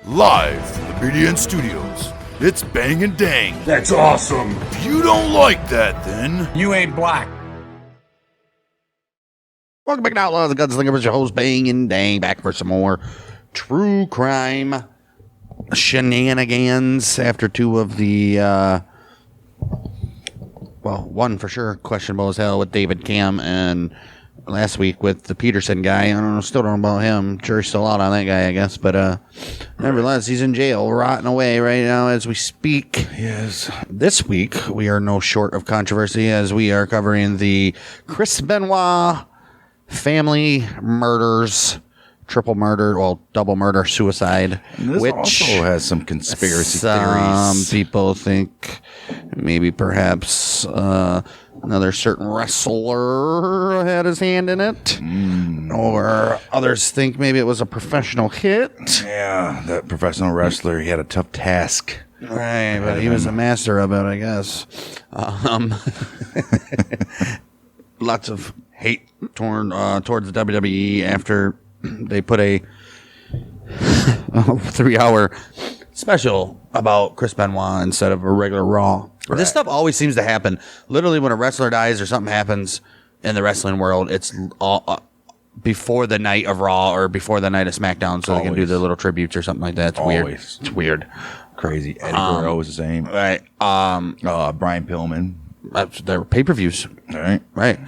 Live from the BDN Studios, it's Bang and Dang. That's awesome. If you don't like that, then You ain't black. Welcome back to Outlaws Gunslingers, your host Bang and Dang, back for some more true crime shenanigans after two of the, one for sure, questionable as hell with David Cam, and last week with the Peterson guy. I still don't know about him. Jury's still out on that guy, I guess, but nevertheless, he's in jail, rotting away right now as we speak. yes, This week, we are no short of controversy as we are covering the Chris Benoit family murders, triple murder, double murder, suicide. and this which also has some conspiracy some theories. people think maybe perhaps another certain wrestler had his hand in it. Or others think maybe it was a professional hit. Yeah, that professional wrestler, he had a tough task. Right, but he was a master of it, I guess. Lots of hate towards the WWE after they put a 3-hour special about Chris Benoit instead of a regular Raw. Right. This stuff always seems to happen. Literally, when a wrestler dies or something happens in the wrestling world, it's all before the night of Raw or before the night of SmackDown, so they can do their little tributes or something like that. It's weird. It's weird. Crazy. Eddie Guerrero was the same. Right. Brian Pillman. They were pay-per-views. All right. Right.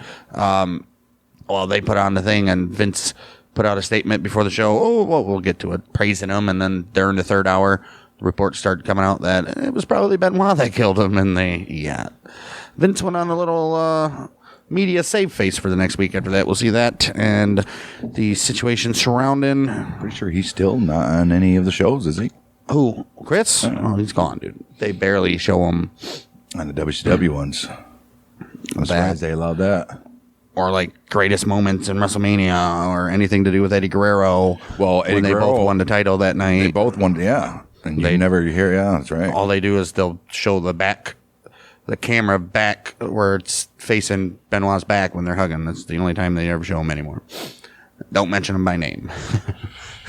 Well, they put on the thing, and Vince put out a statement before the show. Oh, well, we'll get to it, praising him. And then during the third hour, the reports started coming out that it was probably Benoit that killed him. And Vince went on a little media save face for the next week after that. We'll see that. And the situation surrounding. Pretty sure he's still not on any of the shows, is he? Who? Chris? Oh, he's gone, dude. They barely show him. On the WCW ones. I'm surprised they allowed that. Or like greatest moments in WrestleMania, or anything to do with Eddie Guerrero. Well, Eddie when they Guerrero, both won the title that night. They both won, yeah. And you never hear, that's right. All they do is they'll show the camera back where it's facing Benoit's back when they're hugging. That's the only time they ever show him anymore. Don't mention him by name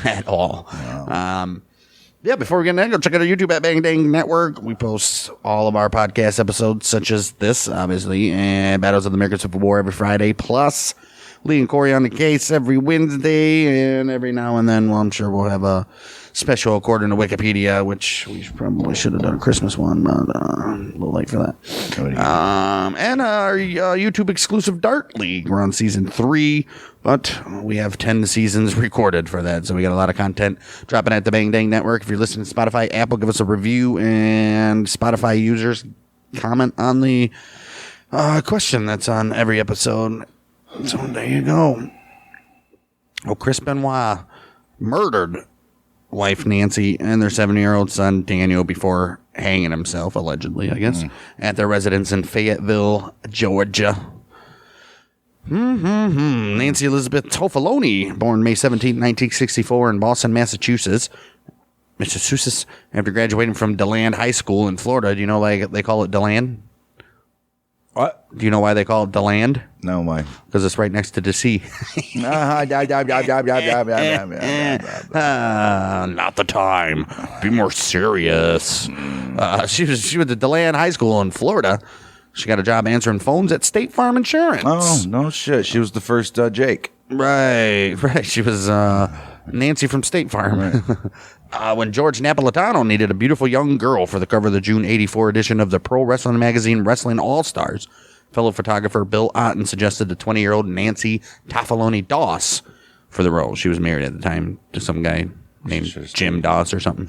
at all. Wow. Before we get into that, go check out our YouTube at Bang Dang Network. We post all of our podcast episodes, such as this, obviously, and Battles of the American Civil War every Friday, plus Lee and Corey on the Case every Wednesday, and every now and then, I'm sure we'll have a special according to Wikipedia, which we probably should have done a Christmas one, but a little late for that. And our YouTube exclusive Dart League. We're on season 3, but we have 10 seasons recorded for that, so we got a lot of content dropping at the Bang Dang Network. If you're listening to Spotify, Apple, give us a review, and Spotify users comment on the question that's on every episode. So there you go. Oh, Chris Benoit murdered wife Nancy and their 7-year-old son Daniel before hanging himself, allegedly, I guess, at their residence in Fayetteville, Georgia. Nancy Elizabeth Toffaloni, born May 17, 1964 in Boston, Massachusetts, after graduating from DeLand High School in Florida. Do you know why they call it DeLand? What? Do you know why they call it DeLand? No, why? Because it's right next to DC. Not the time. Be more serious. She was at DeLand High School in Florida. She got a job answering phones at State Farm Insurance. Oh, no shit. She was the first Jake. Right. She was Nancy from State Farm. Right. When George Napolitano needed a beautiful young girl for the cover of the June 84 edition of the pro wrestling magazine Wrestling All-Stars, fellow photographer Bill Otten suggested the 20-year-old Nancy Toffaloni Doss for the role. She was married at the time to some guy named Jim Doss or something.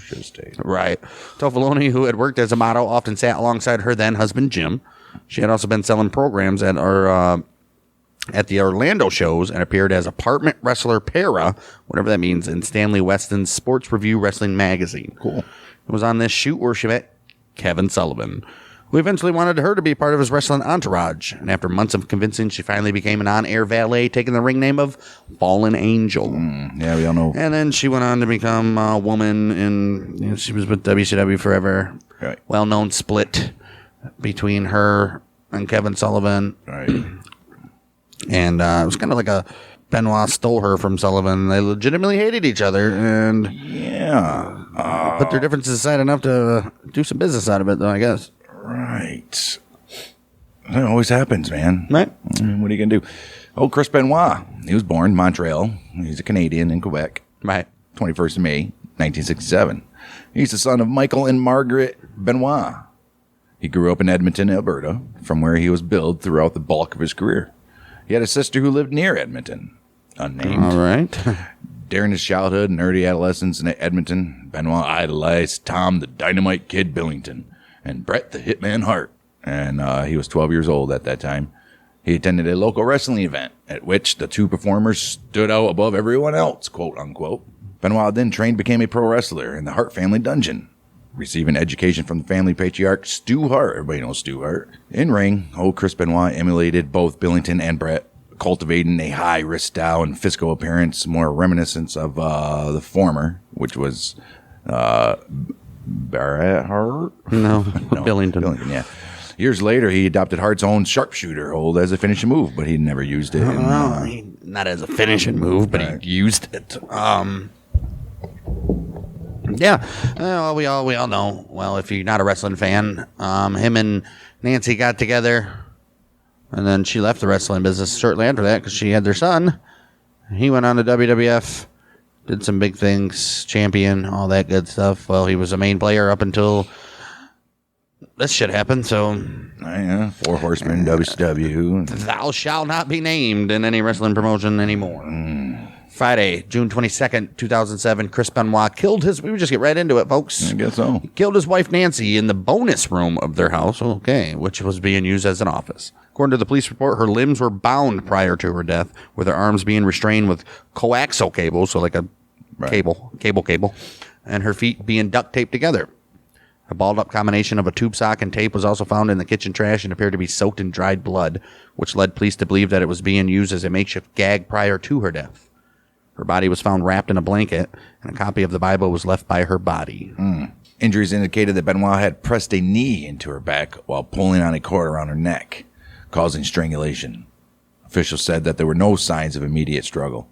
Right. Toffaloni, who had worked as a model, often sat alongside her then husband Jim. She had also been selling programs at the Orlando shows and appeared as apartment wrestler Para, whatever that means, in Stanley Weston's Sports Review Wrestling magazine. Cool. It was on this shoot where she met Kevin Sullivan, who eventually wanted her to be part of his wrestling entourage. And after months of convincing, she finally became an on-air valet, taking the ring name of Fallen Angel. Yeah, we all know. And then she went on to become a woman, and she was with WCW forever. Right. Well-known split between her and Kevin Sullivan. Right. And it was kind of like a Benoit stole her from Sullivan. They legitimately hated each other. And yeah. put their differences aside enough to do some business out of it, though, I guess. Right. That always happens, man. Right. I mean, what are you going to do? Oh, Chris Benoit. He was born in Montreal. He's a Canadian in Quebec. Right. 21st of May, 1967. He's the son of Michael and Margaret Benoit. He grew up in Edmonton, Alberta, from where he was billed throughout the bulk of his career. He had a sister who lived near Edmonton, unnamed. All right. During his childhood and early adolescence in Edmonton, Benoit idolized Tom the Dynamite Kid Billington and Bret the Hitman Hart, and he was 12 years old at that time. He attended a local wrestling event at which the two performers stood out above everyone else, quote unquote. Benoit then trained and became a pro wrestler in the Hart family dungeon, receiving education from the family patriarch Stu Hart. Everybody knows Stu Hart. In ring, Chris Benoit emulated both Billington and Bret, cultivating a high-risk style and physical appearance more reminiscent of the former, which was Bret Hart? No, Billington. Billington, yeah. Years later, he adopted Hart's own sharpshooter hold as a finishing move, but he never used it. Not as a finishing move, but he used it. Yeah. Well, we all know. Well, if you're not a wrestling fan, him and Nancy got together, and then she left the wrestling business shortly after that because she had their son. He went on to WWF, did some big things, champion, all that good stuff. Well, he was a main player up until this shit happened, so... Yeah, Four Horsemen, WCW. Thou shalt not be named in any wrestling promotion anymore. Friday, June 22nd, 2007, Chris Benoit killed his... We would just get right into it, folks. I guess so. He killed his wife, Nancy, in the bonus room of their house, which was being used as an office. According to the police report, her limbs were bound prior to her death, with her arms being restrained with coaxial cables, so like a cable, and her feet being duct taped together. A balled-up combination of a tube sock and tape was also found in the kitchen trash and appeared to be soaked in dried blood, which led police to believe that it was being used as a makeshift gag prior to her death. Her body was found wrapped in a blanket, and a copy of the Bible was left by her body. Injuries indicated that Benoit had pressed a knee into her back while pulling on a cord around her neck, causing strangulation. Officials said that there were no signs of immediate struggle.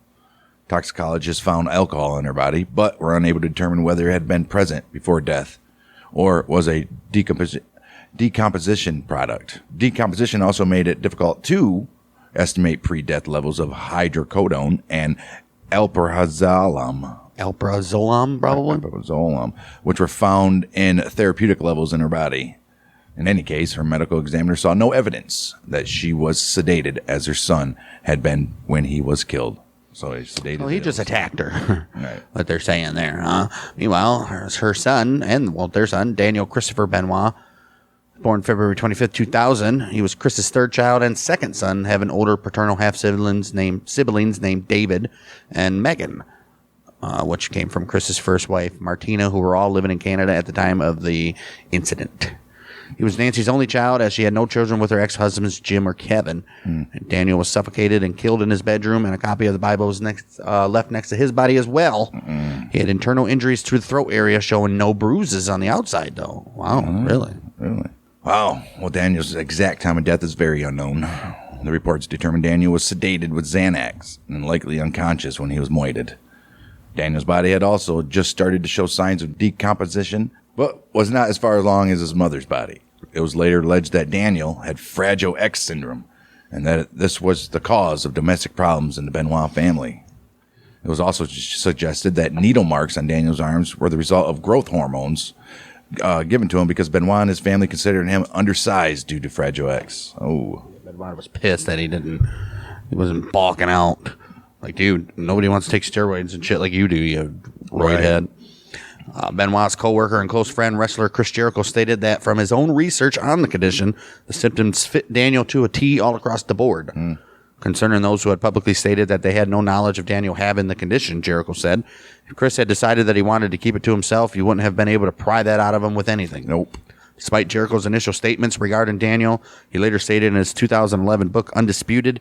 Toxicologists found alcohol in her body, but were unable to determine whether it had been present before death or was a decomposition product. Decomposition also made it difficult to estimate pre-death levels of hydrocodone and alprazolam. Alprazolam, probably? Alprazolam, which were found in therapeutic levels in her body. In any case, her medical examiner saw no evidence that she was sedated as her son had been when he was killed. So he sedated. Well, he just attacked her. Right. What they're saying there, huh? Meanwhile, her son, their son, Daniel Christopher Benoit, born February 25th, 2000. He was Chris's third child and second son, having older paternal half-siblings named David and Megan, which came from Chris's first wife, Martina, who were all living in Canada at the time of the incident. He was Nancy's only child, as she had no children with her ex-husbands, Jim or Kevin. Daniel was suffocated and killed in his bedroom, and a copy of the Bible was left next to his body as well. He had internal injuries to the throat area, showing no bruises on the outside, though. Wow, really? Wow. Well, Daniel's exact time of death is very unknown. The reports determined Daniel was sedated with Xanax and likely unconscious when he was moited. Daniel's body had also just started to show signs of decomposition, but was not as far along as his mother's body. It was later alleged that Daniel had Fragile X syndrome, and that this was the cause of domestic problems in the Benoit family. It was also suggested that needle marks on Daniel's arms were the result of growth hormones given to him because Benoit and his family considered him undersized due to Fragile X. Oh, Benoit was pissed that he wasn't balking out. Like, dude, nobody wants to take steroids and shit like you do, you roid head. Benoit's co-worker and close friend, wrestler Chris Jericho, stated that from his own research on the condition, the symptoms fit Daniel to a T all across the board. Concerning those who had publicly stated that they had no knowledge of Daniel having the condition, Jericho said, if Chris had decided that he wanted to keep it to himself, you wouldn't have been able to pry that out of him with anything. Nope. Despite Jericho's initial statements regarding Daniel, he later stated in his 2011 book, Undisputed,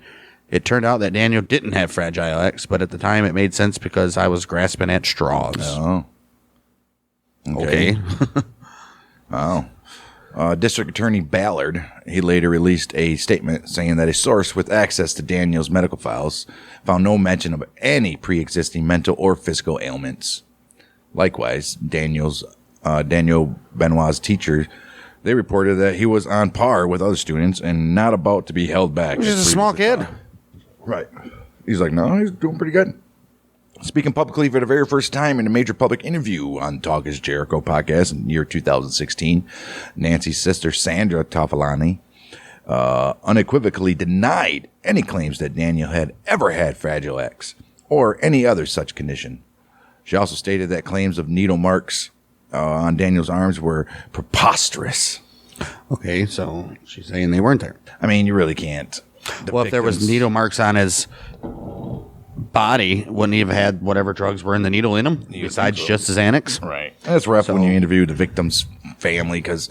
it turned out that Daniel didn't have Fragile X, but at the time it made sense because I was grasping at straws. Oh. Okay. Wow. District Attorney Ballard, he later released a statement saying that a source with access to Daniel's medical files found no mention of any pre-existing mental or physical ailments. Likewise, Daniel Benoit's teacher, they reported that he was on par with other students and not about to be held back. He's a small kid. Right. He's like, no, he's doing pretty good. Speaking publicly for the very first time in a major public interview on Talk is Jericho podcast in the year 2016, Nancy's sister, Sandra Toffolani, unequivocally denied any claims that Daniel had ever had Fragile X or any other such condition. She also stated that claims of needle marks on Daniel's arms were preposterous. Okay, so she's saying they weren't there. I mean, you really can't. Well, if there was needle marks on his body, wouldn't he have had whatever drugs were in the needle in him besides just his Xanax? Right. That's rough when you interview the victim's family because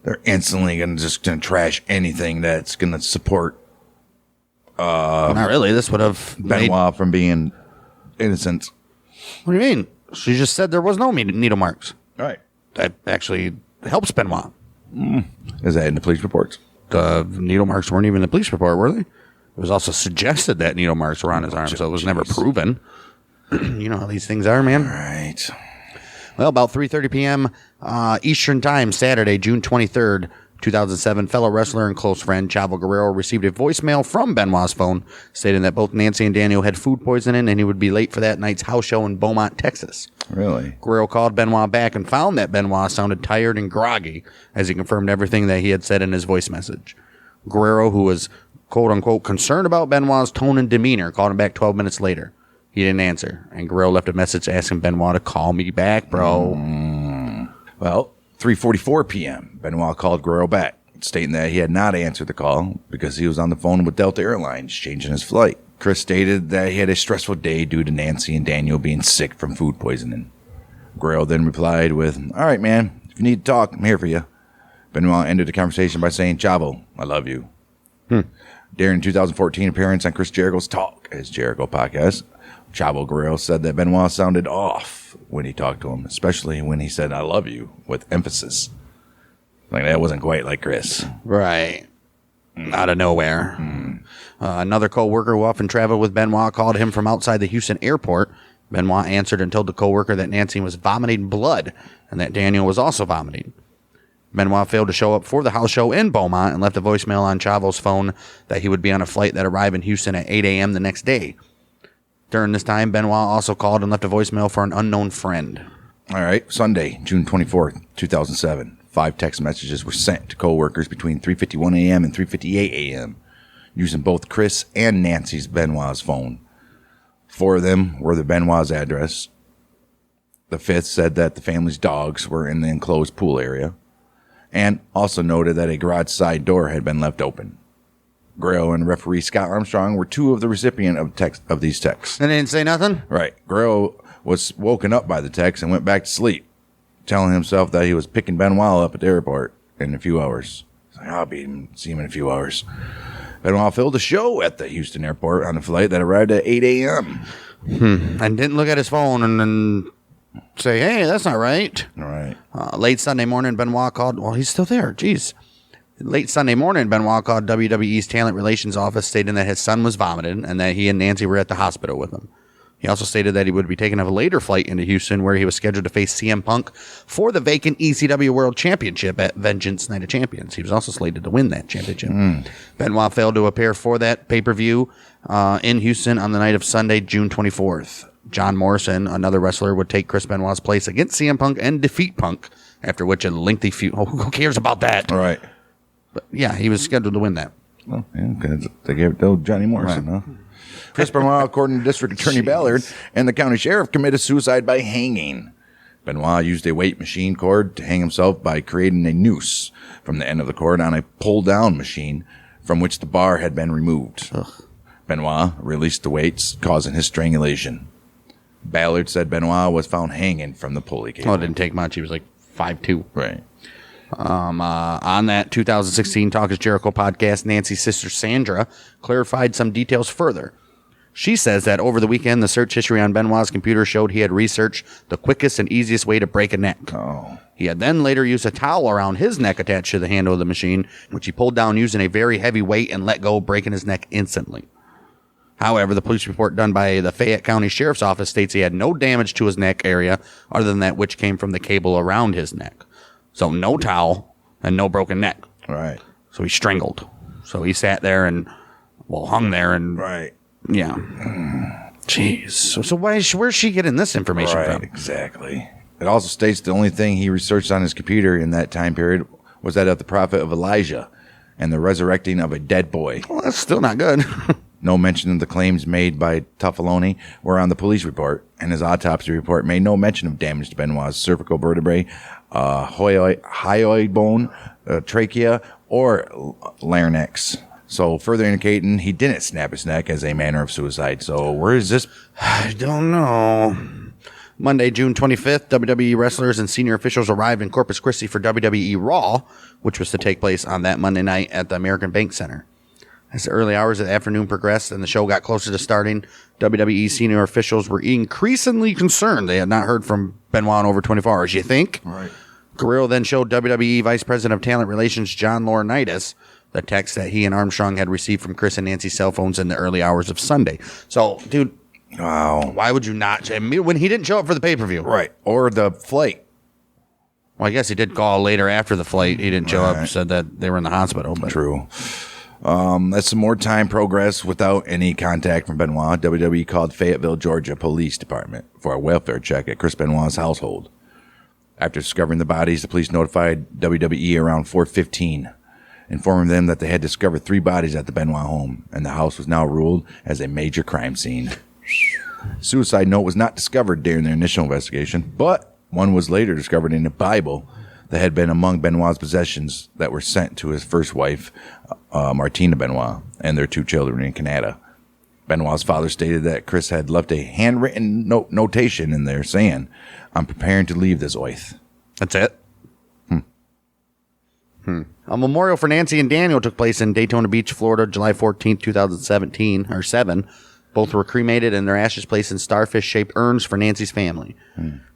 they're instantly going to trash anything that's going to support Not really. This would have Benoit from being innocent. What do you mean? She just said there was no needle marks. Right. That actually helps Benoit. Is that in the police reports? The needle marks weren't even in the police report, were they? It was also suggested that needle marks were on his arm, so it was never proven. You know how these things are, man. Right. Well, about 3:30 p.m. Eastern Time, Saturday, June 23rd, 2007, fellow wrestler and close friend Chavo Guerrero received a voicemail from Benoit's phone stating that both Nancy and Daniel had food poisoning and he would be late for that night's house show in Beaumont, Texas. Really? Guerrero called Benoit back and found that Benoit sounded tired and groggy as he confirmed everything that he had said in his voice message. Guerrero, who was quote-unquote concerned about Benoit's tone and demeanor, called him back 12 minutes later. He didn't answer, and Guerrero left a message asking Benoit to call me back, bro. Well, 3:44 p.m., Benoit called Guerrero back, stating that he had not answered the call because he was on the phone with Delta Airlines changing his flight. Chris stated that he had a stressful day due to Nancy and Daniel being sick from food poisoning. Guerrero then replied with, "All right, man, if you need to talk, I'm here for you." Benoit ended the conversation by saying, "Chavo, I love you." During 2014 appearance on Chris Jericho's Talk is Jericho podcast, Chavo Guerrero said that Benoit sounded off when he talked to him, especially when he said, "I love you," with emphasis. Like, that wasn't quite like Chris. Right. Out of nowhere. Another co-worker who often traveled with Benoit called him from outside the Houston airport. Benoit answered and told the co-worker that Nancy was vomiting blood and that Daniel was also vomiting. Benoit failed to show up for the house show in Beaumont and left a voicemail on Chavo's phone that he would be on a flight that arrived in Houston at 8 a.m. the next day. During this time, Benoit also called and left a voicemail for an unknown friend. All right, Sunday, June 24th, 2007. 5 text messages were sent to co-workers between 3:51 a.m. and 3:58 a.m. using both Chris and Nancy's Benoit's phone. 4 of them were the Benoit's address. The 5th said that the family's dogs were in the enclosed pool area, and also noted that a garage side door had been left open. Guerrero and referee Scott Armstrong were 2 of the recipient of these texts. And they didn't say nothing? Right. Guerrero was woken up by the text and went back to sleep, telling himself that he was picking Benoit up at the airport in a few hours. He's like, "I'll see him in a few hours." Benoit filled a show at the Houston airport on a flight that arrived at 8 a.m. And didn't look at his phone and then say, "Hey, that's not right." All right. Late Sunday morning, Benoit called. Well, he's still there. Jeez. Late Sunday morning, Benoit called WWE's talent relations office stating that his son was vomiting and that he and Nancy were at the hospital with him. He also stated that he would be taking a later flight into Houston where he was scheduled to face CM Punk for the vacant ECW World Championship at Vengeance Night of Champions. He was also slated to win that championship. Benoit failed to appear for that pay-per-view in Houston on the night of Sunday, June 24th. John Morrison, another wrestler, would take Chris Benoit's place against CM Punk and defeat Punk, after which a lengthy feud. Oh, who cares about that? All right. But yeah, he was scheduled to win that. Well, yeah, because they gave it to Johnny Morrison, huh? Chris Benoit, according to District Attorney Ballard and the county sheriff, committed suicide by hanging. Benoit used a weight machine cord to hang himself by creating a noose from the end of the cord on a pull-down machine from which the bar had been removed. Benoit released the weights, causing his strangulation. Ballard said Benoit was found hanging from the pulley cable. Oh, it didn't take much. He was like 5'2". Right. On that 2016 Talk is Jericho podcast, Nancy's sister Sandra clarified some details further. She says that over the weekend, the search history on Benoit's computer showed he had researched the quickest and easiest way to break a neck. Oh. He had then later used a towel around his neck attached to the handle of the machine, which he pulled down using a very heavy weight and let go, breaking his neck instantly. However, the police report done by the Fayette County Sheriff's Office states he had no damage to his neck area other than that which came from the cable around his neck. So no towel and no broken neck. Right. So he strangled. So he sat there and, hung there and... Right. Yeah. Jeez. So where's she getting this information from? Exactly. It also states the only thing he researched on his computer in that time period was that of the prophet of Elijah and the resurrecting of a dead boy. Well, that's still not good. No mention of the claims made by Toffaloni were on the police report, and his autopsy report made no mention of damage to Benoit's cervical vertebrae, hyoid bone, trachea, or larynx. So further indicating he didn't snap his neck as a manner of suicide. So where is this? I don't know. Monday, June 25th, WWE wrestlers and senior officials arrived in Corpus Christi for WWE Raw, which was to take place on that Monday night at the American Bank Center. As the early hours of the afternoon progressed and the show got closer to starting, WWE senior officials were increasingly concerned they had not heard from Benoit in over 24 hours. You think? Right. Guerrero then showed WWE Vice President of Talent Relations John Laurinaitis the text that he and Armstrong had received from Chris and Nancy's cell phones in the early hours of Sunday. So, dude, wow, why would you not? When he didn't show up for the pay-per-view. Right. Or the flight. Well, I guess he did call later after the flight. He didn't show up, said that they were in the hospital. But. True. As some more time progressed without any contact from Benoit, WWE called Fayetteville, Georgia Police Department for a welfare check at Chris Benoit's household. After discovering the bodies, the police notified WWE around 4:15, informing them that they had discovered 3 bodies at the Benoit home, and the house was now ruled as a major crime scene. Suicide note was not discovered during their initial investigation, but one was later discovered in a Bible that had been among Benoit's possessions that were sent to his first wife, Martina Benoit, and their 2 children in Canada. Benoit's father stated that Chris had left a handwritten notation in there saying, "I'm preparing to leave this oath." That's it? A memorial for Nancy and Daniel took place in Daytona Beach, Florida, July 14th, 2007. Both were cremated and their ashes placed in starfish-shaped urns for Nancy's family.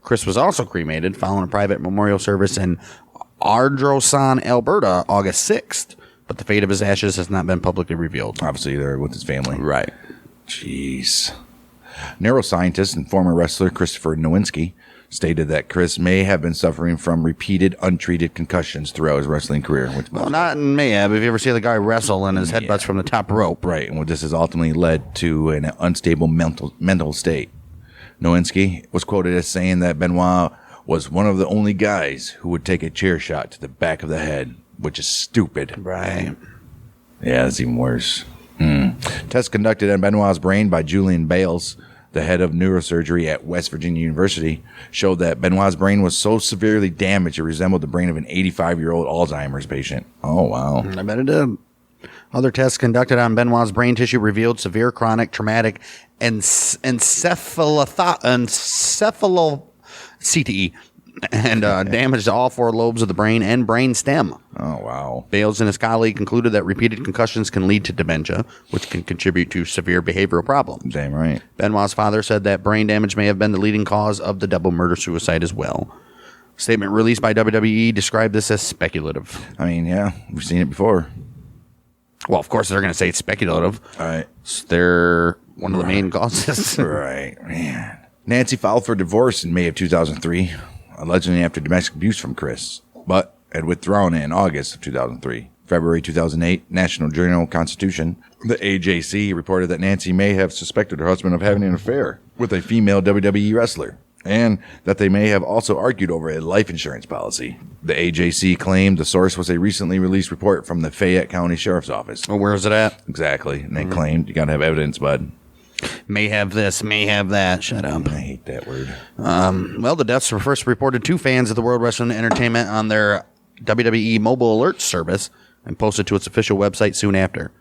Chris was also cremated following a private memorial service in Ardrossan, Alberta, August 6th. But the fate of his ashes has not been publicly revealed. Obviously, they're with his family. Right. Jeez. Neuroscientist and former wrestler Christopher Nowinski stated that Chris may have been suffering from repeated untreated concussions throughout his wrestling career. Well, not in may have. If you ever see the guy wrestle and his headbutts from the top rope. Right, and this has ultimately led to an unstable mental state. Nowinski was quoted as saying that Benoit was one of the only guys who would take a chair shot to the back of the head, which is stupid. Right. Yeah, that's even worse. Tests conducted on Benoit's brain by Julian Bales, the head of neurosurgery at West Virginia University, showed that Benoit's brain was so severely damaged it resembled the brain of an 85-year-old Alzheimer's patient. Oh, wow. I bet it did. Other tests conducted on Benoit's brain tissue revealed severe chronic traumatic CTE and damage to all 4 lobes of the brain and brain stem. Oh, wow. Bales and his colleague concluded that repeated concussions can lead to dementia, which can contribute to severe behavioral problems. Damn right. Benoit's father said that brain damage may have been the leading cause of the double murder-suicide as well. A statement released by WWE described this as speculative. I mean, yeah, we've seen it before. Well, of course they're going to say it's speculative. All right. They're one of the main causes. Right, man. Nancy filed for divorce in May of 2003. Allegedly after domestic abuse from Chris, but had withdrawn it in August of 2003. February 2008, National Journal-Constitution, the AJC, reported that Nancy may have suspected her husband of having an affair with a female WWE wrestler, and that they may have also argued over a life insurance policy. The AJC claimed the source was a recently released report from the Fayette County Sheriff's Office. Well, where is it at? Exactly, and they claimed you got to have evidence, bud. May have this, may have that. Shut up. I hate that word. Well, the deaths were first reported to fans of the World Wrestling Entertainment on their WWE mobile alert service and posted to its official website soon after.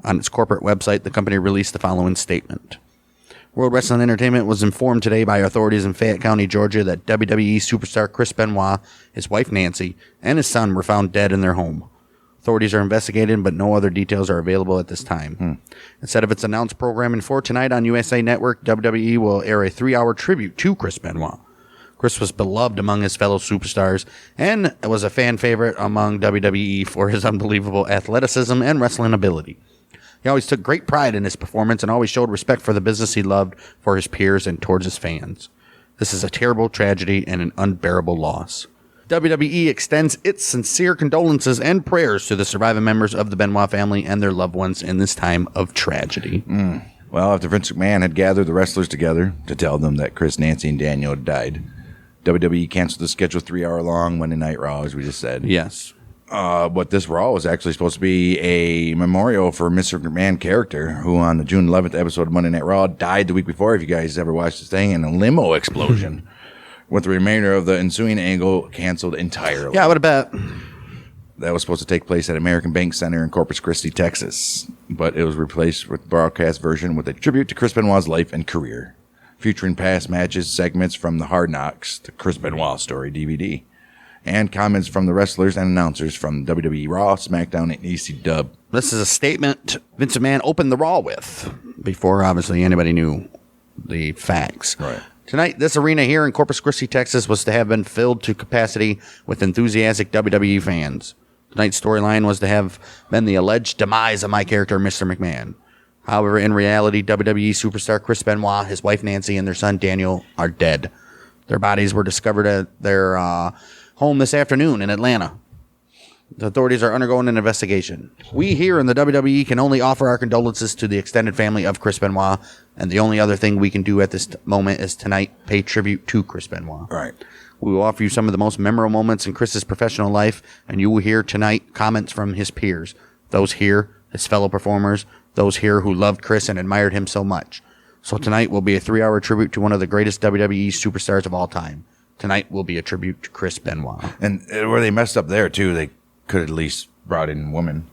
On its corporate website, the company released the following statement. World Wrestling Entertainment was informed today by authorities in Fayette County, Georgia, that WWE superstar Chris Benoit, his wife Nancy, and his son were found dead in their home. Authorities are investigating, but no other details are available at this time. Instead of its announced programming for tonight on USA Network, WWE will air a 3-hour tribute to Chris Benoit. Chris was beloved among his fellow superstars and was a fan favorite among WWE for his unbelievable athleticism and wrestling ability. He always took great pride in his performance and always showed respect for the business he loved, for his peers, and towards his fans. This is a terrible tragedy and an unbearable loss. WWE extends its sincere condolences and prayers to the surviving members of the Benoit family and their loved ones in this time of tragedy. Well, after Vince McMahon had gathered the wrestlers together to tell them that Chris, Nancy, and Daniel had died, WWE canceled the scheduled 3-hour-long Monday Night Raw, as we just said. Yes. But this Raw was actually supposed to be a memorial for Mr. McMahon character, who on the June 11th episode of Monday Night Raw died the week before, if you guys ever watched this thing, in a limo explosion. With the remainder of the ensuing angle canceled entirely. Yeah, I would have bet. That was supposed to take place at American Bank Center in Corpus Christi, Texas. But it was replaced with the broadcast version with a tribute to Chris Benoit's life and career, featuring past matches, segments from the Hard Knocks, the Chris Benoit Story DVD, and comments from the wrestlers and announcers from WWE Raw, SmackDown, and ECW. This is a statement Vince McMahon opened the Raw with, before obviously anybody knew the facts. Right. Tonight, this arena here in Corpus Christi, Texas, was to have been filled to capacity with enthusiastic WWE fans. Tonight's storyline was to have been the alleged demise of my character, Mr. McMahon. However, in reality, WWE superstar Chris Benoit, his wife Nancy, and their son Daniel are dead. Their bodies were discovered at their home this afternoon in Atlanta. The authorities are undergoing an investigation. We here in the WWE can only offer our condolences to the extended family of Chris Benoit, and the only other thing we can do at this moment is tonight pay tribute to Chris Benoit. Right. We will offer you some of the most memorable moments in Chris's professional life, and you will hear tonight comments from his peers, those here, his fellow performers, those here who loved Chris and admired him so much. So tonight will be a 3-hour tribute to one of the greatest WWE superstars of all time. Tonight will be a tribute to Chris Benoit. And where they messed up there, too, they could at least brought in women.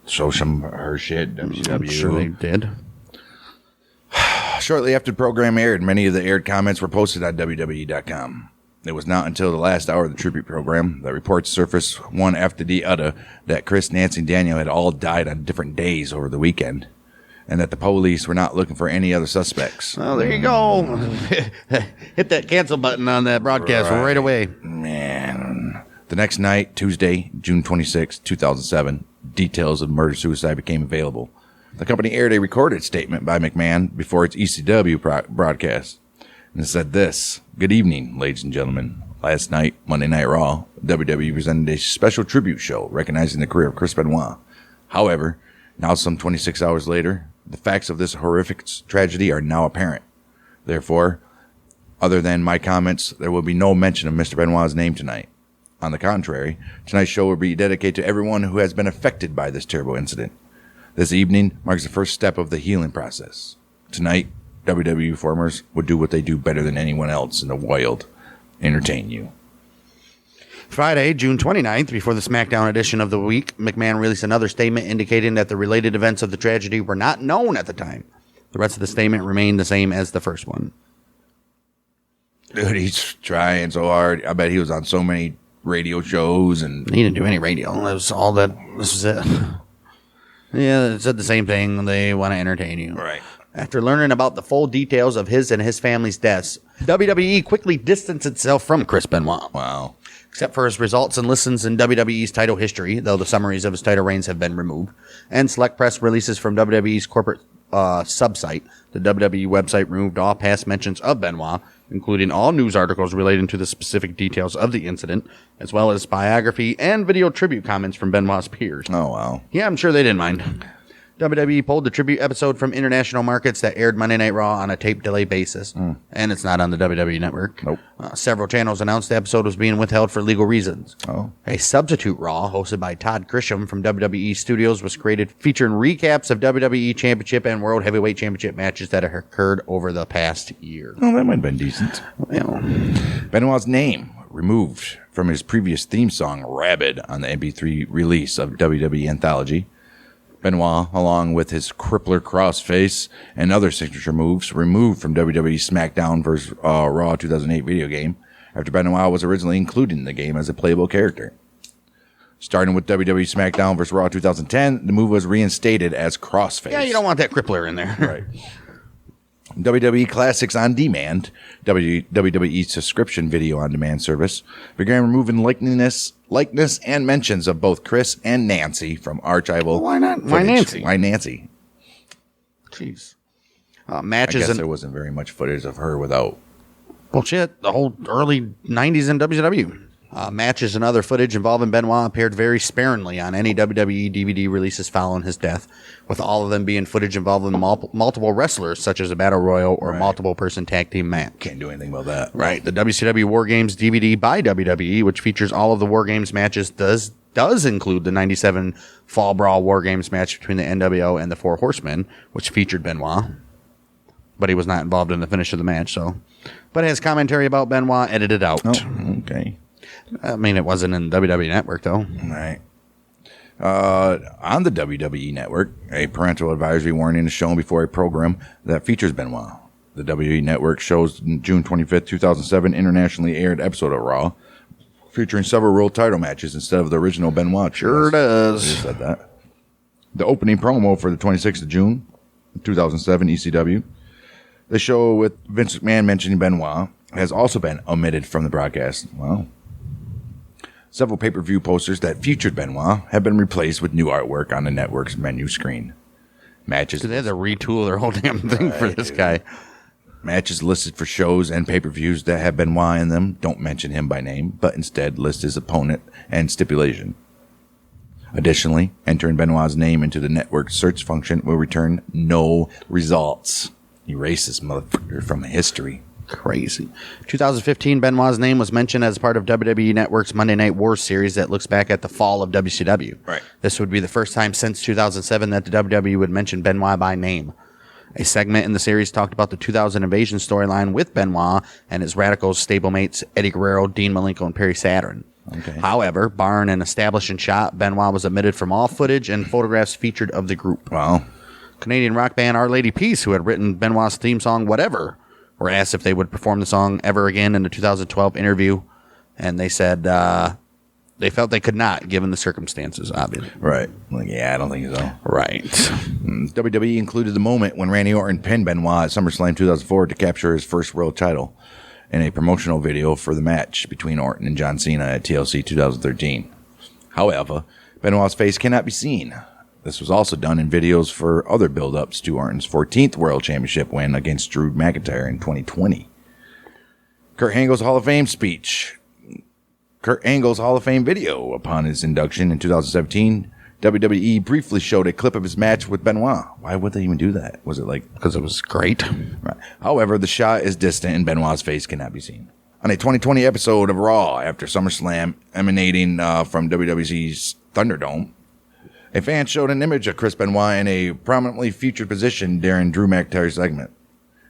Show some of her shit, WCW. I'm sure they did. Shortly after the program aired, many of the aired comments were posted on WWE.com. It was not until the last hour of the tribute program that reports surfaced one after the other that Chris, Nancy, and Daniel had all died on different days over the weekend, and that the police were not looking for any other suspects. Well, there you go. Hit that cancel button on that broadcast right away. Man. The next night, Tuesday, June 26, 2007, details of murder-suicide became available. The company aired a recorded statement by McMahon before its ECW broadcast. And it said this: "Good evening, ladies and gentlemen. Last night, Monday Night Raw, WWE presented a special tribute show recognizing the career of Chris Benoit. However, now some 26 hours later, the facts of this horrific tragedy are now apparent. Therefore, other than my comments, there will be no mention of Mr. Benoit's name tonight. On the contrary, tonight's show will be dedicated to everyone who has been affected by this terrible incident. This evening marks the first step of the healing process. Tonight, WWE performers would do what they do better than anyone else in the world: entertain you." Friday, June 29th, before the SmackDown edition of the week, McMahon released another statement indicating that the related events of the tragedy were not known at the time. The rest of the statement remained the same as the first one. Dude, he's trying so hard. I bet he was on so many radio shows and He didn't do any radio. That was all that. This was it. Yeah, it said the same thing. They want to entertain you. right. After learning about the full details of his and his family's deaths, WWE quickly distanced itself from Chris Benoit. Wow. Except for his results and listens in WWE's title history, though the summaries of his title reigns have been removed, and select press releases from WWE's corporate subsite. The WWE website removed all past mentions of Benoit, including all news articles relating to the specific details of the incident, as well as biography and video tribute comments from Benoit's peers. Oh, wow. Yeah, I'm sure they didn't mind. WWE pulled the tribute episode from international markets that aired Monday Night Raw on a tape delay basis, and it's not on the WWE network. Nope. Several channels announced the episode was being withheld for legal reasons. Oh. A substitute Raw, hosted by Todd Grisham from WWE Studios, was created featuring recaps of WWE Championship and World Heavyweight Championship matches that have occurred over the past year. Oh, that might have been decent. Well, Benoit's name removed from his previous theme song, Rabid, on the MP3 release of WWE Anthology. Benoit, along with his crippler crossface and other signature moves, removed from WWE SmackDown vs. Raw 2008 video game, after Benoit was originally included in the game as a playable character. Starting with WWE SmackDown vs. Raw 2010, the move was reinstated as crossface. yeah, you don't want that crippler in there. Right. WWE Classics On Demand, WWE subscription video on demand service, began removing likeness and mentions of both Chris and Nancy from archival. Why not? Why footage. Nancy? Why Nancy? Jeez. I Matches guess there wasn't very much footage of her without. Bullshit. The whole early 90s in WCW. Matches and other footage involving Benoit appeared very sparingly on any WWE DVD releases following his death, with all of them being footage involving multiple wrestlers, such as a Battle Royal or multiple-person tag team match. Can't do anything about that. Right. The WCW War Games DVD by WWE, which features all of the War Games matches, does include the 97 Fall Brawl War Games match between the NWO and the Four Horsemen, which featured Benoit. But he was not involved in the finish of the match, so. But has commentary about Benoit edited out. Oh, okay. I mean, it wasn't in WWE Network, though. Right. On the WWE Network, a parental advisory warning is shown before a program that features Benoit. The WWE Network shows June 25th, 2007, internationally aired episode of Raw, featuring several world title matches instead of the original Benoit. Sure does. You said that. The opening promo for the 26th of June, 2007 ECW. The show with Vince McMahon mentioning Benoit has also been omitted from the broadcast. Wow. Several pay-per-view posters that featured Benoit have been replaced with new artwork on the network's menu screen. Matches. They had to retool their whole damn thing for this guy. Matches listed for shows and pay-per-views that have Benoit in them don't mention him by name, but instead list his opponent and stipulation. Additionally, entering Benoit's name into the network's search function will return no results. Erase this motherfucker from history. Crazy. 2015, Benoit's name was mentioned as part of WWE Network's Monday Night Wars series that looks back at the fall of WCW. Right. This would be the first time since 2007 that the WWE would mention Benoit by name. A segment in the series talked about the 2000 Invasion storyline with Benoit and his Radicals stablemates Eddie Guerrero, Dean Malenko, and Perry Saturn. Okay. However, barring an establishing shot, Benoit was omitted from all footage and photographs featured of the group. Well, Canadian rock band Our Lady Peace, who had written Benoit's theme song Whatever, were asked if they would perform the song ever again in the 2012 interview, and they said they felt they could not, given the circumstances, obviously. right. Like, yeah, I don't think so. Right. WWE included the moment when Randy Orton pinned Benoit at SummerSlam 2004 to capture his first world title in a promotional video for the match between Orton and John Cena at TLC 2013. However, Benoit's face cannot be seen. This was also done in videos for other build-ups to Orton's 14th World Championship win against Drew McIntyre in 2020. Kurt Angle's Hall of Fame speech. Kurt Angle's Hall of Fame video upon his induction in 2017. WWE briefly showed a clip of his match with Benoit. Why would they even do that? Was it like... Because it was great. Right. However, the shot is distant and Benoit's face cannot be seen. On a 2020 episode of Raw after SummerSlam emanating from WWE's Thunderdome, a fan showed an image of Chris Benoit in a prominently featured position during Drew McIntyre's segment.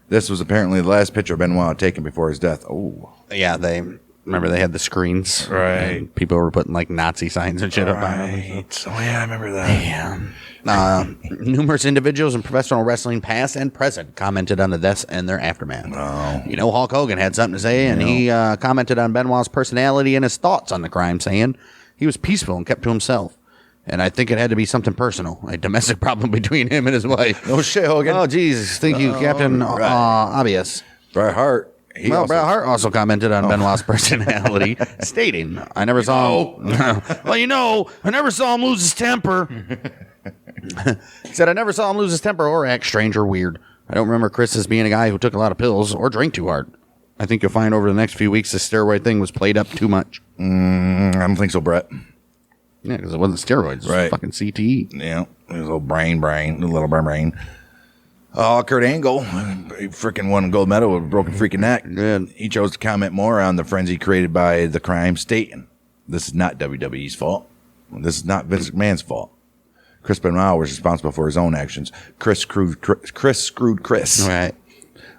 This was apparently the last picture of Benoit taken before his death. Oh. Yeah, they had the screens. Right. People were putting like Nazi signs and shit up on them. Right. Oh, yeah, I remember that. Yeah. Numerous individuals in professional wrestling, past and present, commented on the deaths and their aftermath. Oh. You know, Hulk Hogan had something to say, and he commented on Benoit's personality and his thoughts on the crime, saying he was peaceful and kept to himself. And I think it had to be something personal, a domestic problem between him and his wife. No shit, Hogan. Oh, Jesus. Thank you, Captain Obvious. Bret Hart. Bret Hart also commented on Benoit's personality, stating, I never saw him. Well, I never saw him lose his temper. He said, I never saw him lose his temper or act strange or weird. I don't remember Chris as being a guy who took a lot of pills or drank too hard. I think you'll find over the next few weeks the steroid thing was played up too much. I don't think so, Brett. Yeah, because it wasn't steroids. It was fucking CTE. Yeah. It was a little little brain. Oh, Kurt Angle, he freaking won a gold medal with a broken freaking neck. Good. He chose to comment more on the frenzy created by the crime, stating, this is not WWE's fault. This is not Vince McMahon's fault. Chris Benoit was responsible for his own actions. Chris screwed Chris. Right.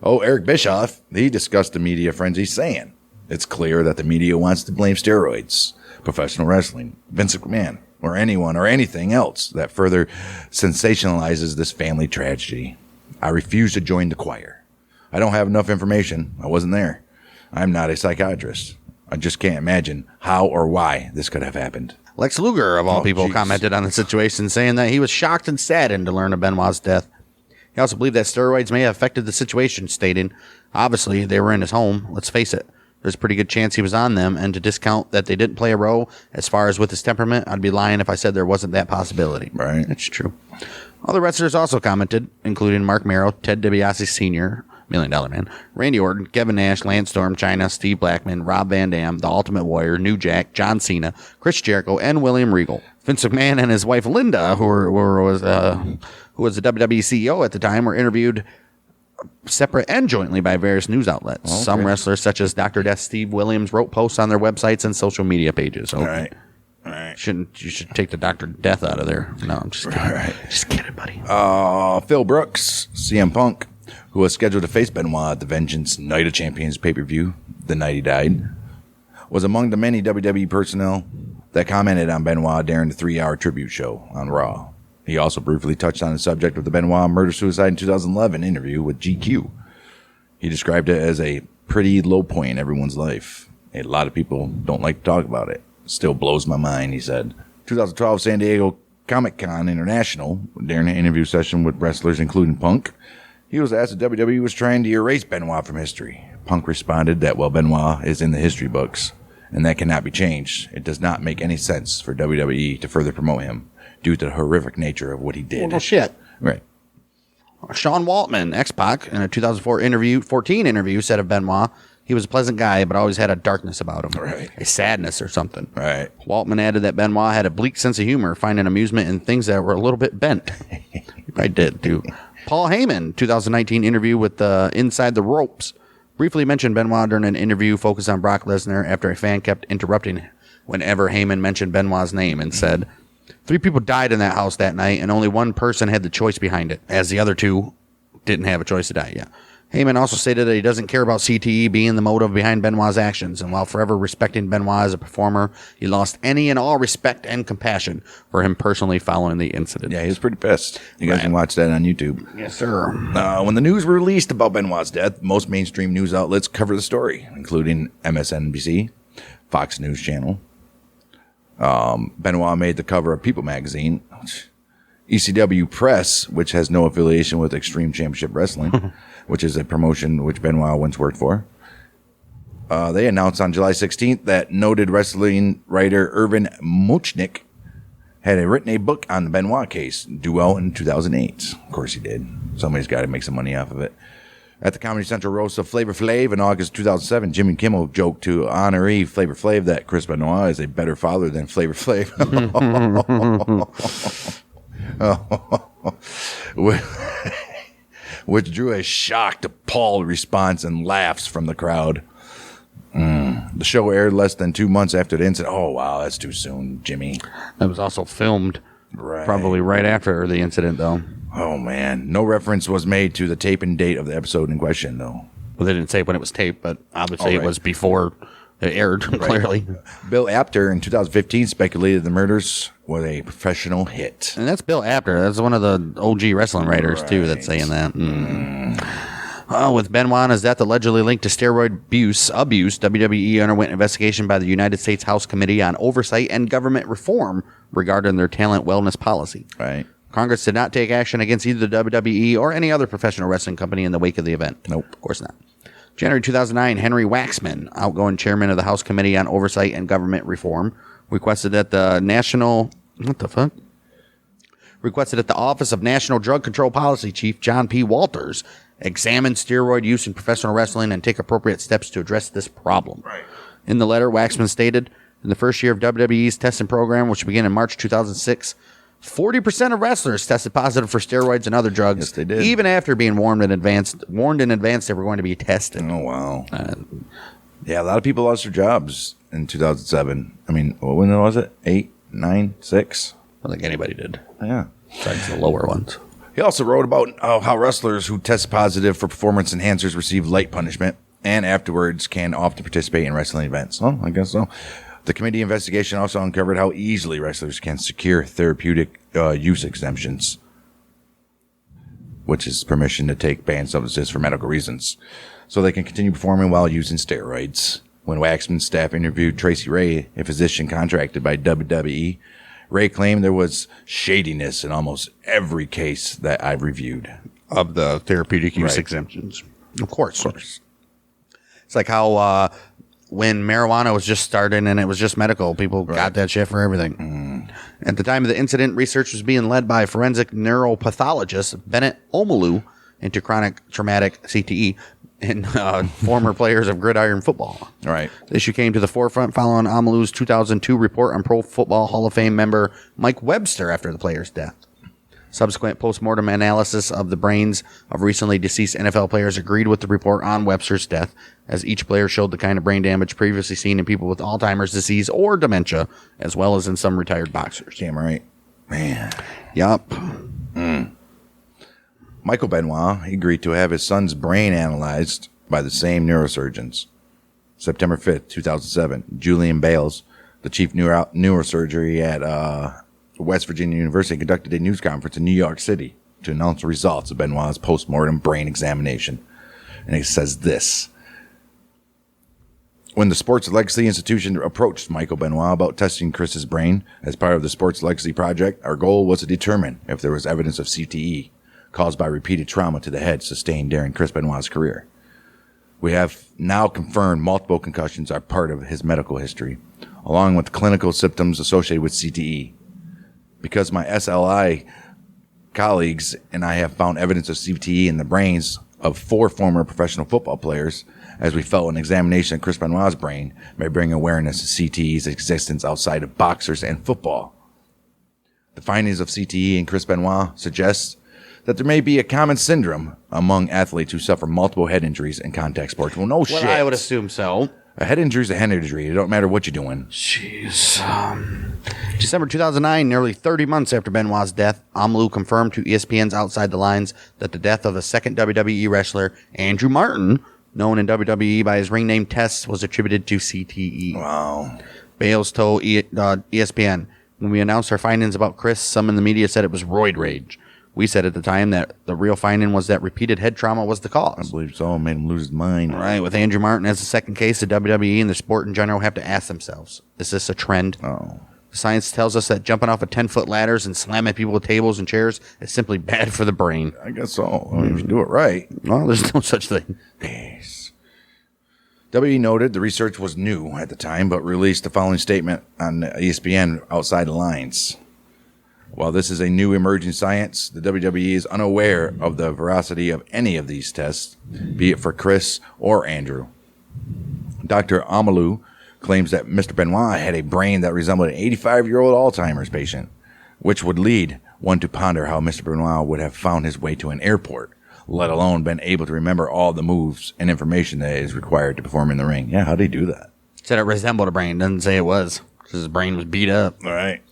Oh, Eric Bischoff, he discussed the media frenzy, saying, it's clear that the media wants to blame steroids, professional wrestling, Vince McMahon, or anyone or anything else that further sensationalizes this family tragedy. I refuse to join the choir. I don't have enough information. I wasn't there. I'm not a psychiatrist. I just can't imagine how or why this could have happened. Lex Luger, of all people, commented on the situation, saying that he was shocked and saddened to learn of Benoit's death. He also believed that steroids may have affected the situation, stating, obviously, they were in his home. Let's face it. There's a pretty good chance he was on them, and to discount that they didn't play a role as far as with his temperament, I'd be lying if I said there wasn't that possibility. Right. That's true. Other wrestlers also commented, including Mark Merrow, Ted DiBiase Sr., $1 Million Man, Randy Orton, Kevin Nash, Lance Storm, Chyna, Steve Blackman, Rob Van Dam, The Ultimate Warrior, New Jack, John Cena, Chris Jericho, and William Regal. Vince McMahon and his wife Linda, who was the WWE CEO at the time, were interviewed separate and jointly by various news outlets. Okay. Some wrestlers, such as Dr. Death Steve Williams, wrote posts on their websites and social media pages. So All right. You should take the Dr. Death out of there. No, I'm just kidding. Right. Just kidding, buddy. Phil Brooks, CM Punk, who was scheduled to face Benoit at the Vengeance Night of Champions pay-per-view the night he died, was among the many WWE personnel that commented on Benoit during the 3-hour tribute show on Raw. He also briefly touched on the subject of the Benoit murder-suicide in 2011 interview with GQ. He described it as a pretty low point in everyone's life. A lot of people don't like to talk about it. Still blows my mind, he said. 2012 San Diego Comic-Con International, during an interview session with wrestlers including Punk, he was asked if WWE was trying to erase Benoit from history. Punk responded that, well, Benoit is in the history books, and that cannot be changed. It does not make any sense for WWE to further promote him due to the horrific nature of what he did. Well, shit. Right. Sean Waltman, X-Pac, in a 2014 interview, said of Benoit, he was a pleasant guy, but always had a darkness about him. Right. A sadness or something. Right. Waltman added that Benoit had a bleak sense of humor, finding amusement in things that were a little bit bent. He probably did, too. Paul Heyman, 2019 interview with Inside the Ropes, briefly mentioned Benoit during an interview focused on Brock Lesnar after a fan kept interrupting whenever Heyman mentioned Benoit's name and said, 3 people died in that house that night, and only one person had the choice behind it, as the other 2 didn't have a choice to die. Yeah. Heyman also stated that he doesn't care about CTE being the motive behind Benoit's actions, and while forever respecting Benoit as a performer, he lost any and all respect and compassion for him personally following the incident. Yeah, he was pretty pissed. You guys can watch that on YouTube. Yes, sir. When the news were released about Benoit's death, most mainstream news outlets covered the story, including MSNBC, Fox News Channel. Benoit made the cover of People magazine. ECW Press, which has no affiliation with Extreme Championship Wrestling, which is a promotion which Benoit once worked for. They announced on July 16th that noted wrestling writer Irvin Muchnick had written a book on the Benoit case, due out in 2008. Of course he did. Somebody's got to make some money off of it. At the Comedy Central roast of Flavor Flav in August 2007, Jimmy Kimmel joked to honoree Flavor Flav that Chris Benoit is a better father than Flavor Flav. Which drew a shocked, appalled response and laughs from the crowd. The show aired less than 2 months after the incident. Oh, wow, that's too soon, Jimmy. That was also filmed probably right after the incident, though. Oh, man. No reference was made to the tape and date of the episode in question, though. Well, they didn't say when it was taped, but obviously it was before it aired, clearly. Bill Apter in 2015 speculated the murders were a professional hit. And that's Bill Apter. That's one of the OG wrestling writers, too, that's saying that. With Benoit and his death allegedly linked to steroid abuse, WWE underwent investigation by the United States House Committee on Oversight and Government Reform regarding their talent wellness policy. Right. Congress did not take action against either the WWE or any other professional wrestling company in the wake of the event. Nope. Of course not. January 2009, Henry Waxman, outgoing chairman of the House Committee on Oversight and Government Reform, requested that the Office of National Drug Control Policy Chief John P. Walters examine steroid use in professional wrestling and take appropriate steps to address this problem. Right. In the letter, Waxman stated, in the first year of WWE's testing program, which began in March 2006, 40% of wrestlers tested positive for steroids and other drugs. Yes, they did. Even after being warned in advance they were going to be tested. Oh, wow. Yeah, a lot of people lost their jobs in 2007. I mean, when was it? 8, 9, 6? I don't think anybody did. Yeah. Besides the lower ones. He also wrote about how wrestlers who test positive for performance enhancers receive light punishment and afterwards can often participate in wrestling events. Oh, I guess so. The committee investigation also uncovered how easily wrestlers can secure therapeutic use exemptions, which is permission to take banned substances for medical reasons, so they can continue performing while using steroids. When Waxman's staff interviewed Tracy Ray, a physician contracted by WWE, Ray claimed there was shadiness in almost every case that I've reviewed. of the therapeutic use exemptions. Of course. It's like how when marijuana was just starting and it was just medical, people got that shit for everything. At the time of the incident, research was being led by forensic neuropathologist Benoit into chronic traumatic CTE and former players of gridiron football. Right. The issue came to the forefront following Amalu's 2002 report on Pro Football Hall of Fame member Mike Webster after the player's death. Subsequent post-mortem analysis of the brains of recently deceased NFL players agreed with the report on Webster's death, as each player showed the kind of brain damage previously seen in people with Alzheimer's disease or dementia, as well as in some retired boxers. Damn right. Man. Yup. Michael Benoit agreed to have his son's brain analyzed by the same neurosurgeons. September 5th, 2007, Julian Bales, the chief neurosurgery at West Virginia University, conducted a news conference in New York City to announce the results of Benoit's post-mortem brain examination. And it says this. When the Sports Legacy Institution approached Michael Benoit about testing Chris's brain as part of the Sports Legacy Project, our goal was to determine if there was evidence of CTE caused by repeated trauma to the head sustained during Chris Benoit's career. We have now confirmed multiple concussions are part of his medical history, along with clinical symptoms associated with CTE. Because my SLI colleagues and I have found evidence of CTE in the brains of 4 former professional football players, as we felt an examination of Chris Benoit's brain may bring awareness of CTE's existence outside of boxers and football. The findings of CTE in Chris Benoit suggest that there may be a common syndrome among athletes who suffer multiple head injuries in contact sports. Well, no shit. I would assume so. A head injury is a head injury. It don't matter what you're doing. Jeez. December 2009, nearly 30 months after Benoit's death, Amalu confirmed to ESPN's Outside the Lines that the death of a second WWE wrestler, Andrew Martin, known in WWE by his ring name Test, was attributed to CTE. Wow. Bales told ESPN, when we announced our findings about Chris, some in the media said it was roid rage. We said at the time that the real finding was that repeated head trauma was the cause. I believe so. It made him lose his mind. Right. With Andrew Martin as the second case, the WWE and the sport in general have to ask themselves, is this a trend? Oh. Science tells us that jumping off of 10-foot ladders and slamming people with tables and chairs is simply bad for the brain. I guess so. I mean, if you do it right. Well, there's no such thing. Yes. WWE noted the research was new at the time, but released the following statement on ESPN Outside the Lines. While this is a new emerging science, the WWE is unaware of the veracity of any of these tests, be it for Chris or Andrew. Dr. Amalu claims that Mr. Benoit had a brain that resembled an 85-year-old Alzheimer's patient, which would lead one to ponder how Mr. Benoit would have found his way to an airport, let alone been able to remember all the moves and information that is required to perform in the ring. Yeah, how'd he do that? Said it resembled a brain. Doesn't say it was. His brain was beat up. All right.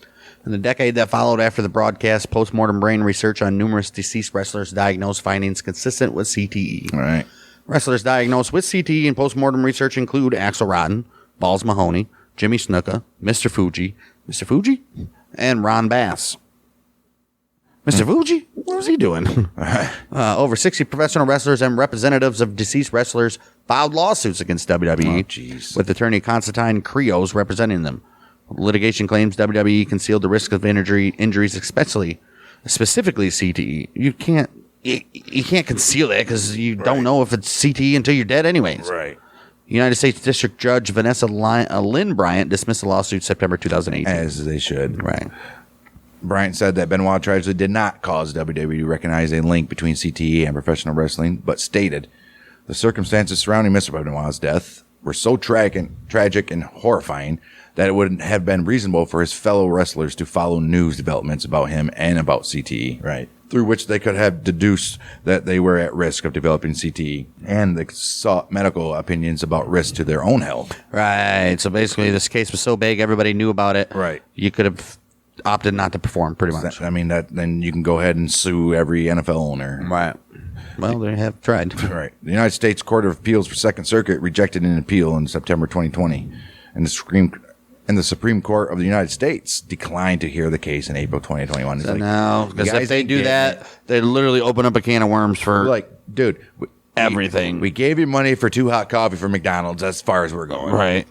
In the decade that followed after the broadcast, postmortem brain research on numerous deceased wrestlers diagnosed findings consistent with CTE. All right. Wrestlers diagnosed with CTE in postmortem research include Axel Rotten, Balls Mahoney, Jimmy Snuka, Mr. Fuji, and Ron Bass. Mr. Fuji? What was he doing? Over 60 professional wrestlers and representatives of deceased wrestlers filed lawsuits against WWE, with attorney Constantine Krios representing them. Litigation claims WWE concealed the risk of injuries, specifically CTE. You can't conceal it because you don't know if it's CTE until you're dead anyways. Right. United States District Judge Vanessa Lynn Bryant dismissed the lawsuit September 2018. As they should. Right. Bryant said that Benoit tragedy did not cause WWE to recognize a link between CTE and professional wrestling, but stated the circumstances surrounding Mr. Benoit's death were so tragic and horrifying that it would have been reasonable for his fellow wrestlers to follow news developments about him and about CTE, right? Through which they could have deduced that they were at risk of developing CTE, and they sought medical opinions about risk to their own health. Right. So basically, this case was so big, everybody knew about it. Right. You could have opted not to perform, pretty much. I mean, then you can go ahead and sue every NFL owner. Right. Well, they have tried. Right. The United States Court of Appeals for Second Circuit rejected an appeal in September 2020, and the Supreme Court of the United States declined to hear the case in April 2021. So no, because if they do that, they literally open up a can of worms for dude, everything. We gave you money for 2 hot coffee from McDonald's as far as we're going. Right.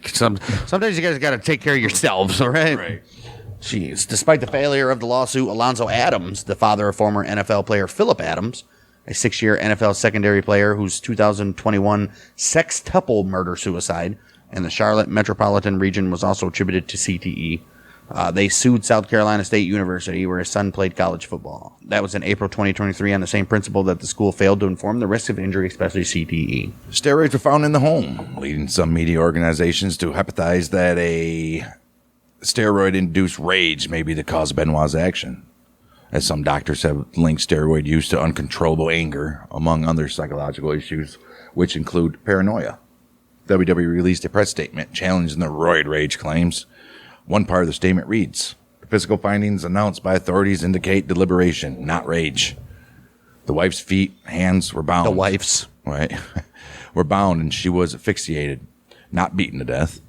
Sometimes you guys got to take care of yourselves, all right? Right. Jeez. Despite the failure of the lawsuit, Alonzo Adams, the father of former NFL player Philip Adams, a 6-year NFL secondary player whose 2021 sextuple murder-suicide in the Charlotte metropolitan region was also attributed to CTE. They sued South Carolina State University, where his son played college football. That was in April 2023 on the same principle that the school failed to inform the risk of injury, especially CTE. Steroids were found in the home, leading some media organizations to hypothesize that a steroid-induced rage may be the cause of Benoit's action, as some doctors have linked steroid use to uncontrollable anger, among other psychological issues, which include paranoia. WWE released a press statement challenging the roid rage claims. One part of the statement reads, "The physical findings announced by authorities indicate deliberation, not rage. The wife's feet, hands were bound." The wife's. Right. Were bound and she was asphyxiated, not beaten to death.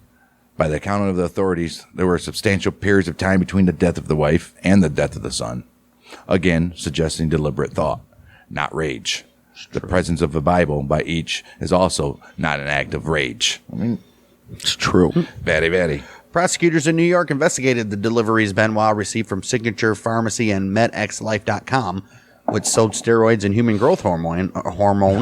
By the account of the authorities, there were substantial periods of time between the death of the wife and the death of the son. Again, suggesting deliberate thought, not rage. The presence of the Bible by each is also not an act of rage. I mean, It's true. very, very. Prosecutors in New York investigated the deliveries Benoit received from Signature Pharmacy and MedXLife.com, which sold steroids and human growth hormone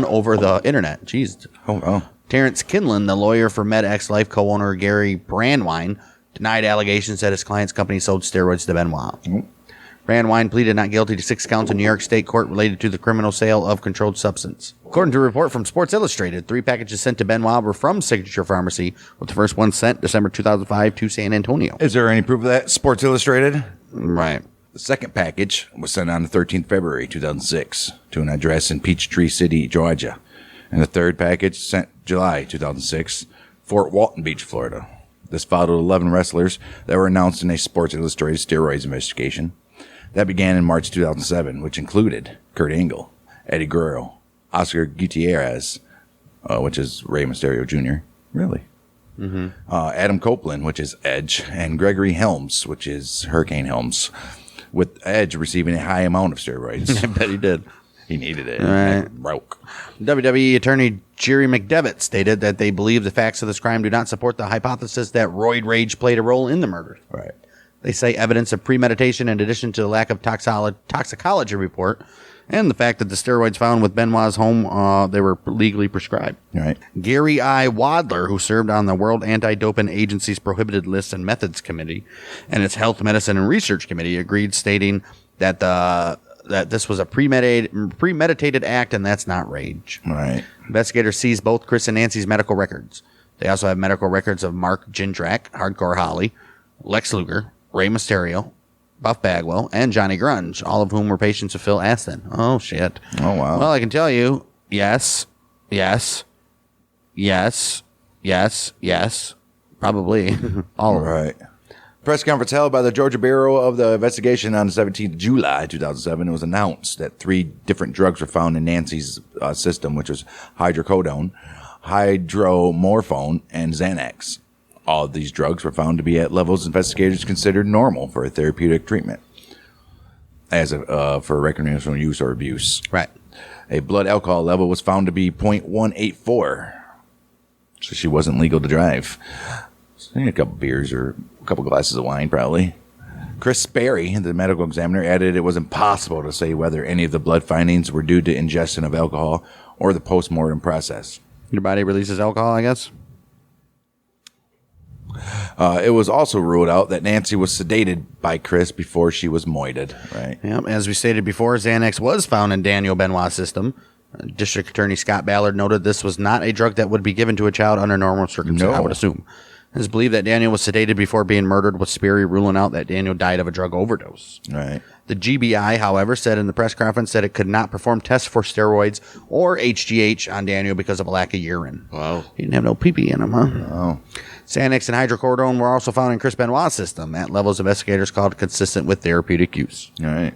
over the internet. Jeez. Oh, wow. Terrence Kinlan, the lawyer for MedXLife co-owner Gary Brandwine, denied allegations that his client's company sold steroids to Benoit. Brandwine pleaded not guilty to 6 counts in New York State court related to the criminal sale of controlled substance. According to a report from Sports Illustrated, 3 packages sent to Benoit were from Signature Pharmacy, with the first one sent December 2005 to San Antonio. Is there any proof of that? Sports Illustrated? Right. The second package was sent on the 13th February 2006 to an address in Peachtree City, Georgia. And the third package sent July 2006, Fort Walton Beach, Florida. This followed 11 wrestlers that were announced in a Sports Illustrated steroids investigation. That began in March 2007, which included Kurt Angle, Eddie Guerrero, Oscar Gutierrez, which is Rey Mysterio Jr., really? Mm-hmm. Adam Copeland, which is Edge, and Gregory Helms, which is Hurricane Helms, with Edge receiving a high amount of steroids. I bet he did. He needed it. Right. It broke. WWE attorney Jerry McDevitt stated that they believe the facts of this crime do not support the hypothesis that roid rage played a role in the murder. Right. They say evidence of premeditation in addition to the lack of toxicology report and the fact that the steroids found with Benoit's home, they were legally prescribed. Right. Gary I. Wadler, who served on the World Anti-Doping Agency's Prohibited Lists and Methods Committee and its Health, Medicine, and Research Committee, agreed, stating that that this was a premeditated act and that's not rage. Right. Investigators seized both Chris and Nancy's medical records. They also have medical records of Mark Jindrak, Hardcore Holly, Lex Luger, Rey Mysterio, Buff Bagwell, and Johnny Grunge, all of whom were patients of Phil Aston. Oh, shit. Oh, wow. Well, I can tell you, yes, probably. All of them. Right. Press conference held by the Georgia Bureau of the Investigation on the 17th of July 2007. It was announced that 3 different drugs were found in Nancy's system, which was hydrocodone, hydromorphone, and Xanax. All of these drugs were found to be at levels investigators considered normal for a therapeutic treatment, as for recreational use or abuse. Right. A blood alcohol level was found to be 0.184, so she wasn't legal to drive. So a couple beers or a couple glasses of wine, probably. Chris Sperry, the medical examiner, added it was impossible to say whether any of the blood findings were due to ingestion of alcohol or the post-mortem process. Your body releases alcohol, I guess? It was also ruled out that Nancy was sedated by Chris before she was moited, right? Yep. As we stated before, Xanax was found in Daniel Benoit's system. District Attorney Scott Ballard noted this was not a drug that would be given to a child under normal circumstances, No. I would assume. It is believed that Daniel was sedated before being murdered, with Sperry ruling out that Daniel died of a drug overdose. Right. The GBI, however, said in the press conference that it could not perform tests for steroids or HGH on Daniel because of a lack of urine. Wow. He didn't have no pee-pee in him, huh? Oh. Xanax and hydrocodone were also found in Chris Benoit's system at levels investigators called consistent with therapeutic use. All right.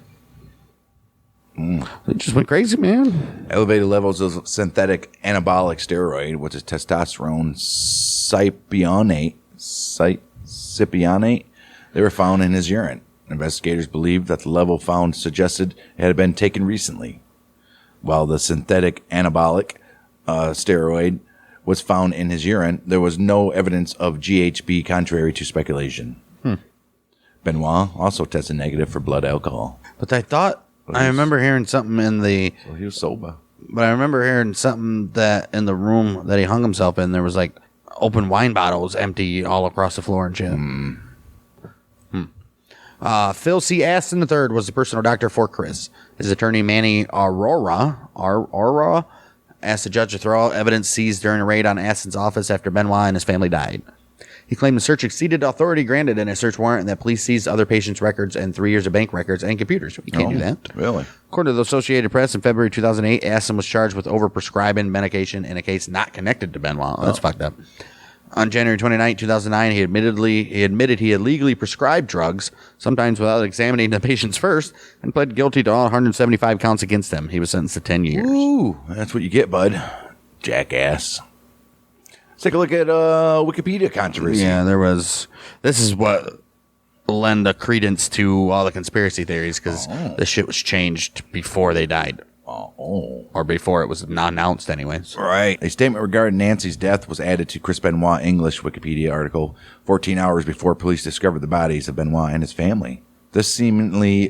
They just went crazy, man. Elevated levels of synthetic anabolic steroid, which is testosterone cypionate, they were found in his urine. Investigators believed that the level found suggested it had been taken recently. While the synthetic anabolic steroid was found in his urine, there was no evidence of GHB, contrary to speculation. Benoit also tested negative for blood alcohol. But I remember hearing something So he was sober. But I remember hearing something that in the room that he hung himself in, there was like open wine bottles empty all across the floor and shit. Phil C. Aston III was the personal doctor for Chris. His attorney, Manny Aurora, asked the judge to throw out evidence seized during a raid on Aston's office after Benoit and his family died. He claimed the search exceeded authority granted in a search warrant and that police seized other patients' records and 3 years of bank records and computers. You can't do that. Really? According to the Associated Press, in February 2008, Aston was charged with overprescribing medication in a case not connected to Benoit. That's fucked up. On January 29, 2009, he admitted he had legally prescribed drugs, sometimes without examining the patients first, and pled guilty to all 175 counts against him. He was sentenced to 10 years. Ooh, that's what you get, bud. Jackass. Let's take a look at Wikipedia controversy. Yeah, this is what lend a credence to all the conspiracy theories, because this shit was changed before they died. Or before it was announced anyways. Right. A statement regarding Nancy's death was added to Chris Benoit English Wikipedia article 14 hours before police discovered the bodies of Benoit and his family. This seemingly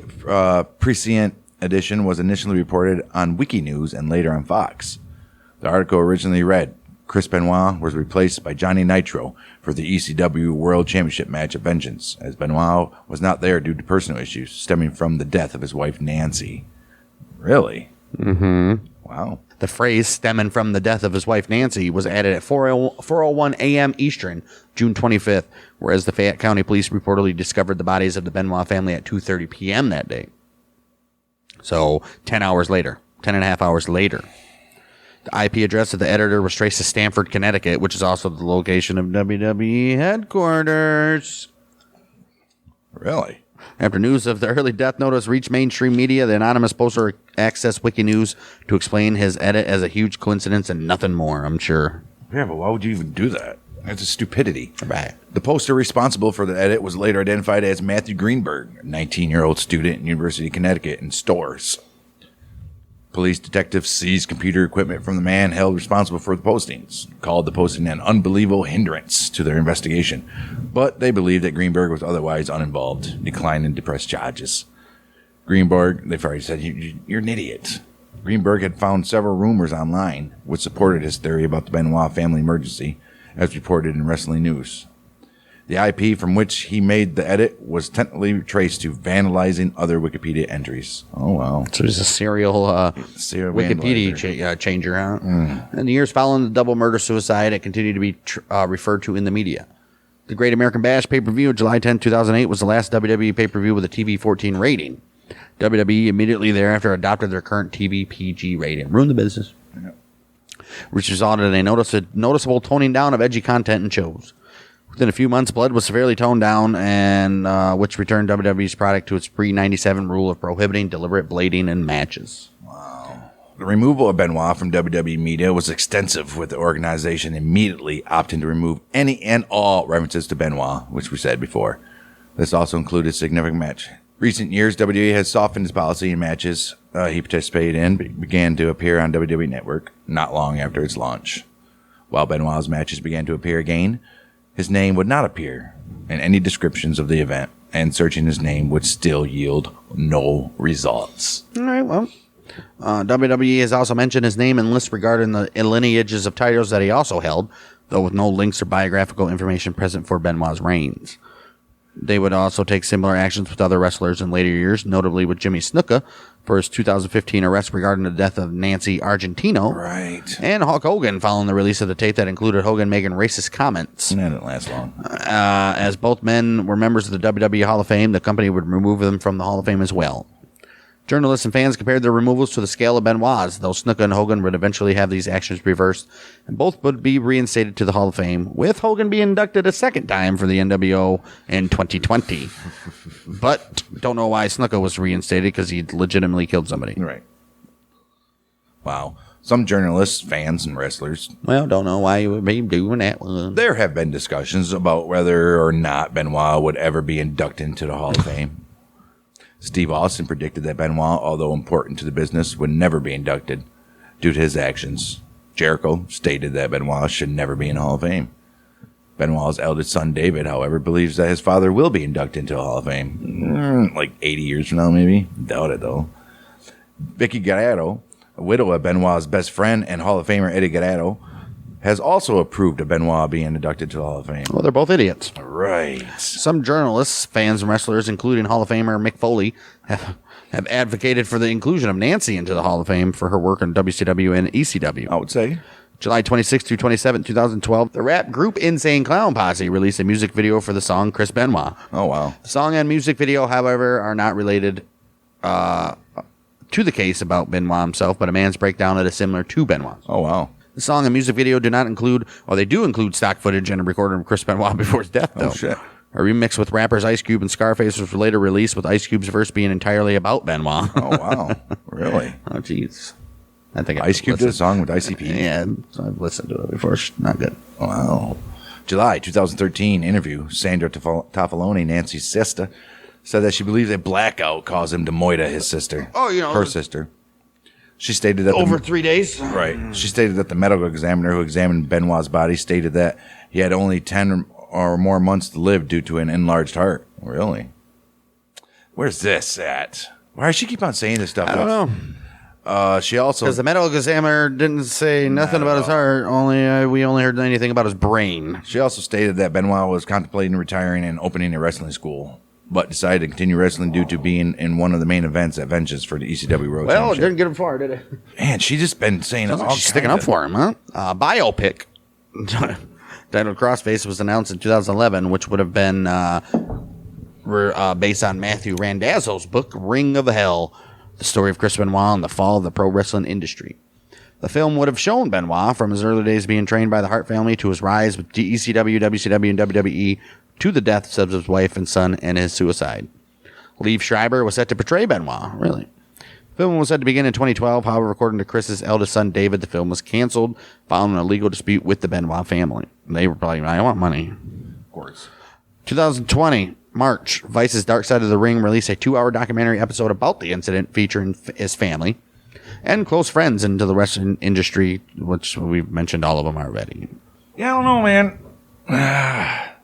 prescient edition was initially reported on Wikinews and later on Fox. The article originally read, Chris Benoit was replaced by Johnny Nitro for the ECW World Championship match at Vengeance, as Benoit was not there due to personal issues stemming from the death of his wife Nancy. Really? Mm-hmm. Wow. The phrase stemming from the death of his wife Nancy was added at 4:01 a.m. Eastern, June 25th, whereas the Fayette County Police reportedly discovered the bodies of the Benoit family at 2:30 p.m. that day. So 10 and a half hours later. The IP address of the editor was traced to Stamford, Connecticut, which is also the location of WWE headquarters. Really? After news of the early death notice reached mainstream media, the anonymous poster accessed Wikinews to explain his edit as a huge coincidence and nothing more, I'm sure. Yeah, but why would you even do that? That's a stupidity. Right. The poster responsible for the edit was later identified as Matthew Greenberg, a 19-year-old student at University of Connecticut in Stores. Police detectives seized computer equipment from the man held responsible for the postings, called the posting an unbelievable hindrance to their investigation. But they believed that Greenberg was otherwise uninvolved, declined and depressed charges. Greenberg, they've already said, you're an idiot. Greenberg had found several rumors online which supported his theory about the Benoit family emergency, as reported in Wrestling News. The IP from which he made the edit was tentatively traced to vandalizing other Wikipedia entries. Oh, wow. So he's a serial Wikipedia changer, huh? In the years following the double murder-suicide, it continued to be referred to in the media. The Great American Bash pay-per-view, July 10, 2008, was the last WWE pay-per-view with a TV-14 rating. WWE immediately thereafter adopted their current TV PG rating. Ruined the business. Yeah. Which resulted in a noticeable toning down of edgy content and shows. Within a few months, blood was severely toned down, and which returned WWE's product to its pre-97 rule of prohibiting deliberate blading in matches. Wow. The removal of Benoit from WWE media was extensive, with the organization immediately opting to remove any and all references to Benoit, which we said before. This also included significant match. Recent years, WWE has softened its policy in matches he participated in, began to appear on WWE Network not long after its launch. While Benoit's matches began to appear again, his name would not appear in any descriptions of the event, and searching his name would still yield no results. All right, well, WWE has also mentioned his name in lists regarding the lineages of titles that he also held, though with no links or biographical information present for Benoit's reigns. They would also take similar actions with other wrestlers in later years, notably with Jimmy Snuka for his 2015 arrest regarding the death of Nancy Argentino. Right. And Hulk Hogan following the release of the tape that included Hogan making racist comments. And that didn't last long. As both men were members of the WWE Hall of Fame, the company would remove them from the Hall of Fame as well. Journalists and fans compared their removals to the scale of Benoit's, though Snuka and Hogan would eventually have these actions reversed, and both would be reinstated to the Hall of Fame, with Hogan being inducted a second time for the NWO in 2020. But don't know why Snuka was reinstated, because he legitimately killed somebody. Right. Wow. Some journalists, fans, and wrestlers. Well, don't know why you would be doing that one. There have been discussions about whether or not Benoit would ever be inducted into the Hall of Fame. Steve Austin predicted that Benoit, although important to the business, would never be inducted due to his actions. Jericho stated that Benoit should never be in the Hall of Fame. Benoit's eldest son, David, however, believes that his father will be inducted into the Hall of Fame. Like 80 years from now, maybe. Doubt it, though. Vicky Guerrero, a widow of Benoit's best friend and Hall of Famer Eddie Guerrero, has also approved of Benoit being inducted to the Hall of Fame. Well, they're both idiots. Right. Some journalists, fans, and wrestlers, including Hall of Famer Mick Foley, have advocated for the inclusion of Nancy into the Hall of Fame for her work in WCW and ECW. I would say. July 26 through 27, 2012, the rap group Insane Clown Posse released a music video for the song Chris Benoit. Oh, wow. The song and music video, however, are not related to the case about Benoit himself, but a man's breakdown that is similar to Benoit's. Oh, wow. The song and music video do not include, or they do include stock footage and a recording of Chris Benoit before his death, though. Oh, shit. A remix with rappers Ice Cube and Scarface was later released, with Ice Cube's verse being entirely about Benoit. Oh, wow. Really? Oh, jeez. I think Ice Cube did a song with ICP? Yeah, I've listened to it before. It's not good. Wow. July 2013 interview. Sandra Toffaloni, Nancy's sister, said that she believes a blackout caused him to moita his sister. Oh, you know. Her sister. She stated that over 3 days? Right. She stated that the medical examiner who examined Benoit's body stated that he had only 10 or more months to live due to an enlarged heart. Really? Where's this at? Why does she keep on saying this stuff? I don't know. She also... Because the medical examiner didn't say nothing about his heart. We only heard anything about his brain. She also stated that Benoit was contemplating retiring and opening a wrestling school, but decided to continue wrestling due to being in one of the main events at Vengeance for the ECW World Well, it Championship. didn't get him far, did it? Man, she just been saying all She's sticking up for him, huh? Biopic titled Crossface was announced in 2011, which would have been based on Matthew Randazzo's book, Ring of Hell, the story of Chris Benoit and the fall of the pro wrestling industry. The film would have shown Benoit from his early days being trained by the Hart family to his rise with ECW, WCW, and WWE to the deaths of his wife and son and his suicide. Liev Schreiber was set to portray Benoit. Really? The film was set to begin in 2012. However, according to Chris's eldest son, David, the film was canceled following a legal dispute with the Benoit family. They were probably, I want money. Of course. 2020, March, Vice's Dark Side of the Ring released a 2-hour documentary episode about the incident featuring his family and close friends into the wrestling industry, which we've mentioned all of them already. Yeah, I don't know, man.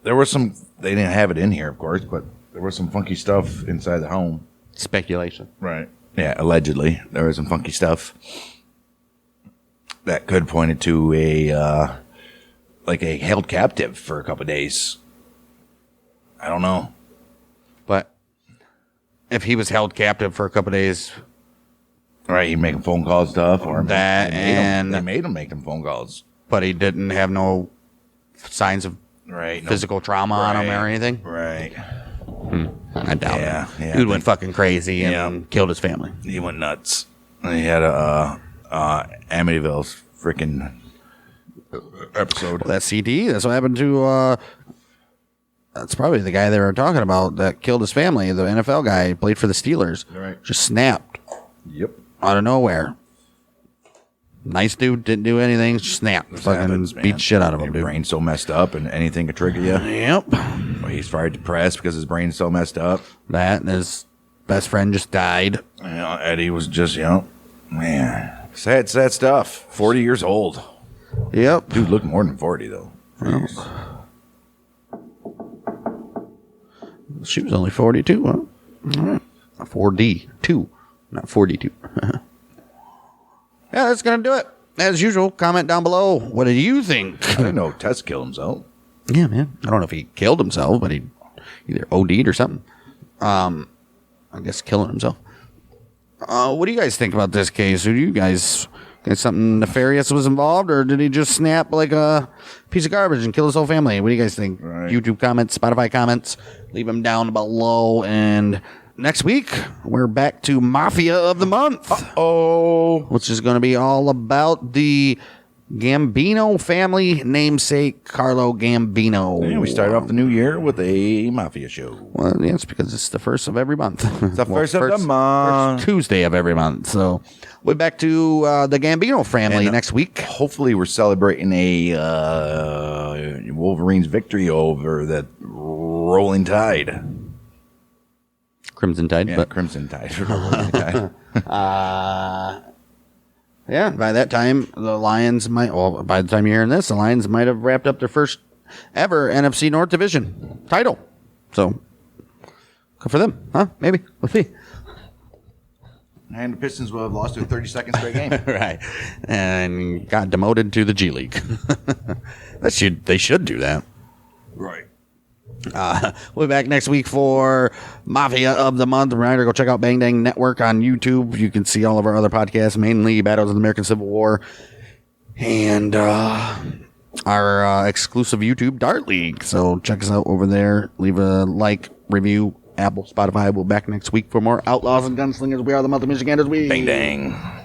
There was some... They didn't have it in here, of course, but there was some funky stuff inside the home. Speculation. Right. Yeah, allegedly. There was some funky stuff that could point it to a held captive for a couple of days. I don't know. But if he was held captive for a couple of days... Right, he making phone calls stuff, or that, they made him make them phone calls. But he didn't have no signs of physical trauma on him or anything. Right. I doubt it. Yeah. Dude went fucking crazy and killed his family. He went nuts. He had a Amityville's freaking episode. Well, that CD. That's what happened to. That's probably the guy they were talking about that killed his family. The NFL guy played for the Steelers. Right. Just snapped. Yep. Out of nowhere. Nice dude, didn't do anything. Snapped. Fucking beat shit out of him, Your dude. brain's so messed up, and anything could trigger you. Yep. Or he's probably depressed because his brain's so messed up. That and his best friend just died. You know, Eddie was just, man, sad stuff. 40 years old. Yep. Dude looked more than 40, though. She was only 42, huh? All right. 4D2, not 42. Yeah, that's going to do it. As usual, comment down below. What do you think? I didn't know Tess killed himself. Yeah, man. I don't know if he killed himself, but he either OD'd or something. I guess killing himself. What do you guys think about this case? Do you guys think something nefarious was involved, or did he just snap like a piece of garbage and kill his whole family? What do you guys think? Right. YouTube comments, Spotify comments, leave them down below. And next week, we're back to Mafia of the Month. Which is going to be all about the Gambino family namesake, Carlo Gambino. And we started off the new year with a Mafia show. Well, yeah, it's because it's the first of every month. It's the first of the month. First Tuesday of every month. So we're back to the Gambino family next week. Hopefully we're celebrating a Wolverine's victory over the Rolling Tide. Crimson Tide. Yeah, but Crimson Tide. Rolling Tide. Yeah, by that time, the Lions might, well, by the time you're hearing this, the Lions might have wrapped up their first ever NFC North Division title. So, good for them, huh? Maybe. We'll see. And the Pistons will have lost their 32nd straight game. Right. And got demoted to the G League. They should do that. Right. We'll be back next week for Mafia of the Month. Reminder, go check out Bang Dang Network on YouTube. You can see all of our other podcasts, mainly Battles of the American Civil War. And our exclusive YouTube Dart League. So check us out over there. Leave a like, review, Apple, Spotify. We'll be back next week for more Outlaws and Gunslingers. We are the Month of Michiganders. Bang dang.